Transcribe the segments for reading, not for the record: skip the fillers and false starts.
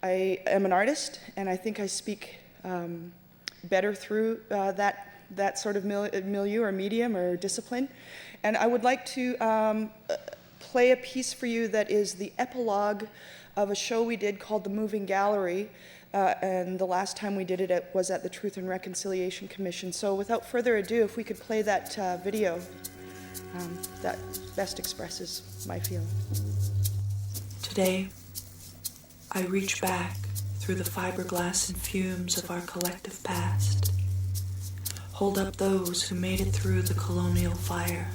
I am an artist, and I think I speak better through that sort of milieu or medium or discipline. And I would like to play a piece for you that is the epilogue of a show we did called The Moving Gallery, and the last time we did it was at the Truth and Reconciliation Commission. So without further ado, if we could play that video, that best expresses my feeling. Today, I reach back through the fiberglass and fumes of our collective past, hold up those who made it through the colonial fire.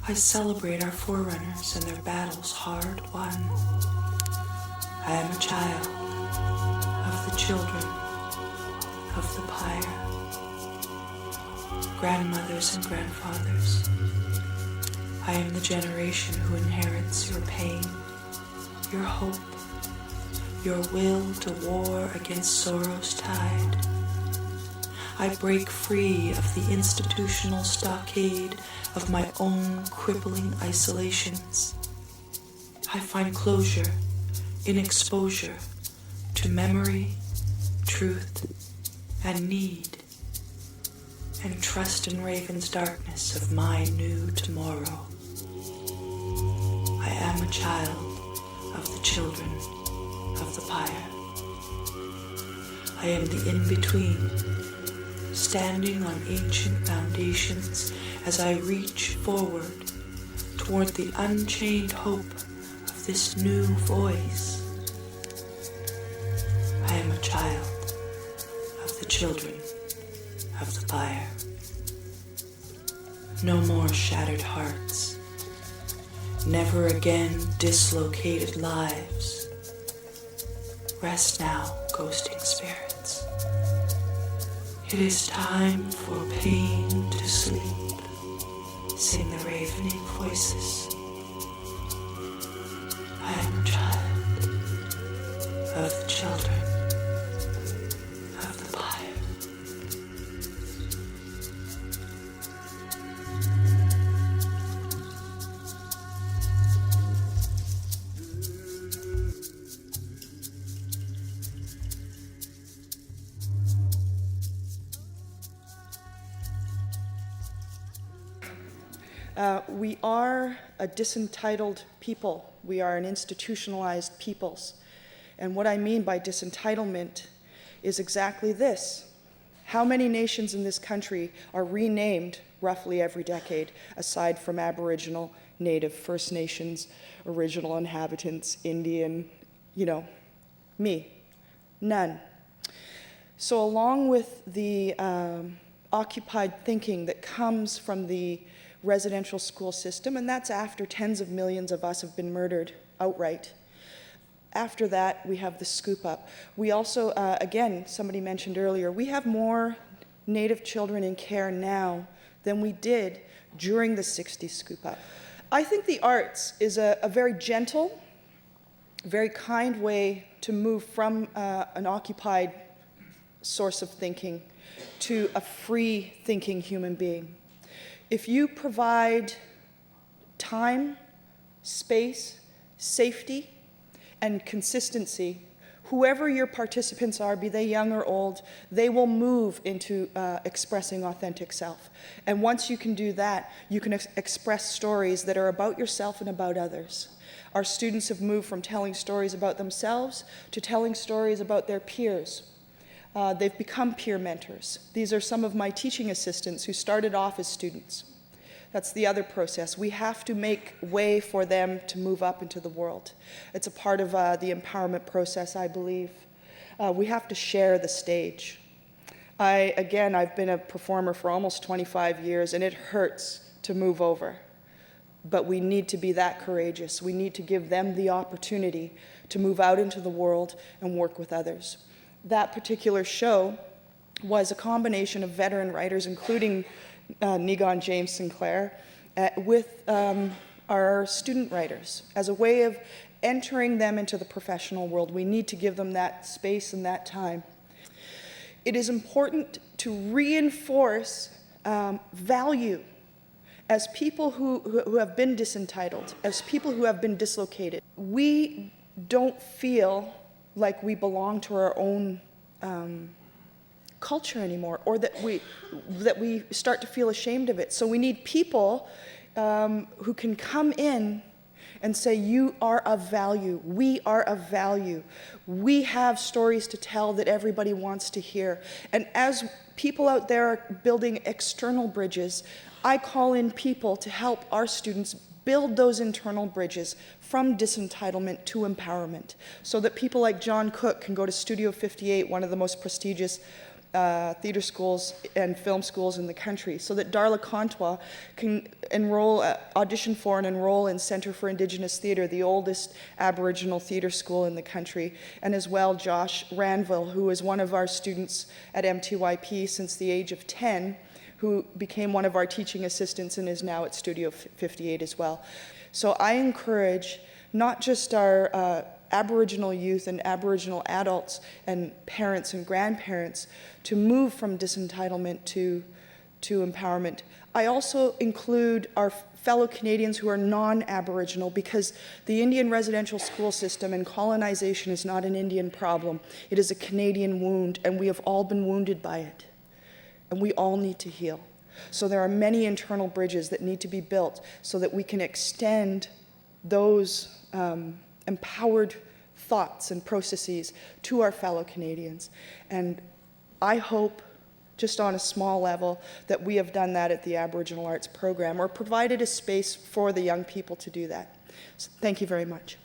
I celebrate our forerunners and their battles hard won. I am a child of the children of the pyre. Grandmothers and grandfathers, I am the generation who inherits your pain, your hope, your will to war against sorrow's tide. I break free of the institutional stockade of my own crippling isolations. I find closure in exposure to memory, truth, and need, and trust in Raven's darkness of my new tomorrow. I am a child of the children of the pyre. I am the in-between, standing on ancient foundations as I reach forward toward the unchained hope of this new voice. I am a child of the children of the pyre. No more shattered hearts, never again dislocated lives. Rest now, ghosting spirits. It is time for pain to sleep, sing the ravening voices. I am a child of the children of the pyre. We are a disentitled people. We are an institutionalized peoples. And what I mean by disentitlement is exactly this. How many nations in this country are renamed roughly every decade, aside from Aboriginal, Native, First Nations, original inhabitants, Indian, me? None. So along with the occupied thinking that comes from the residential school system, and that's after tens of millions of us have been murdered outright. After that, we have the scoop up. We also, again, somebody mentioned earlier, we have more Native children in care now than we did during the 60s scoop up. I think the arts is a very gentle, very kind way to move from an occupied source of thinking to a free thinking human being. If you provide time, space, safety, and consistency, whoever your participants are, be they young or old, they will move into expressing authentic self. And once you can do that, you can express stories that are about yourself and about others. Our students have moved from telling stories about themselves to telling stories about their peers. They've become peer mentors. These are some of my teaching assistants who started off as students. That's the other process. We have to make way for them to move up into the world. It's a part of the empowerment process, I believe. We have to share the stage. I've been a performer for almost 25 years, and it hurts to move over. But we need to be that courageous. We need to give them the opportunity to move out into the world and work with others. That particular show was a combination of veteran writers, including Negon James Sinclair, with our student writers. As a way of entering them into the professional world, we need to give them that space and that time. It is important to reinforce value as people who have been disentitled, as people who have been dislocated. We don't feel like we belong to our own culture anymore, or that we start to feel ashamed of it. So we need people who can come in and say, you are of value, we are of value, we have stories to tell that everybody wants to hear. And as people out there are building external bridges, I call in people to help our students build those internal bridges from disentitlement to empowerment, so that people like John Cook can go to Studio 58, one of the most prestigious theater schools and film schools in the country, so that Darla Contois can audition for and enroll in Centre for Indigenous Theatre, the oldest Aboriginal theatre school in the country, and as well Josh Ranville, who is one of our students at MTYP since the age of 10, who became one of our teaching assistants and is now at Studio 58 as well. So I encourage not just our Aboriginal youth and Aboriginal adults and parents and grandparents to move from disentitlement to empowerment. I also include our fellow Canadians who are non-Aboriginal, because the Indian residential school system and colonization is not an Indian problem. It is a Canadian wound, and we have all been wounded by it. And we all need to heal. So there are many internal bridges that need to be built so that we can extend those empowered thoughts and processes to our fellow Canadians. And I hope, just on a small level, that we have done that at the Aboriginal Arts Program, or provided a space for the young people to do that. So thank you very much.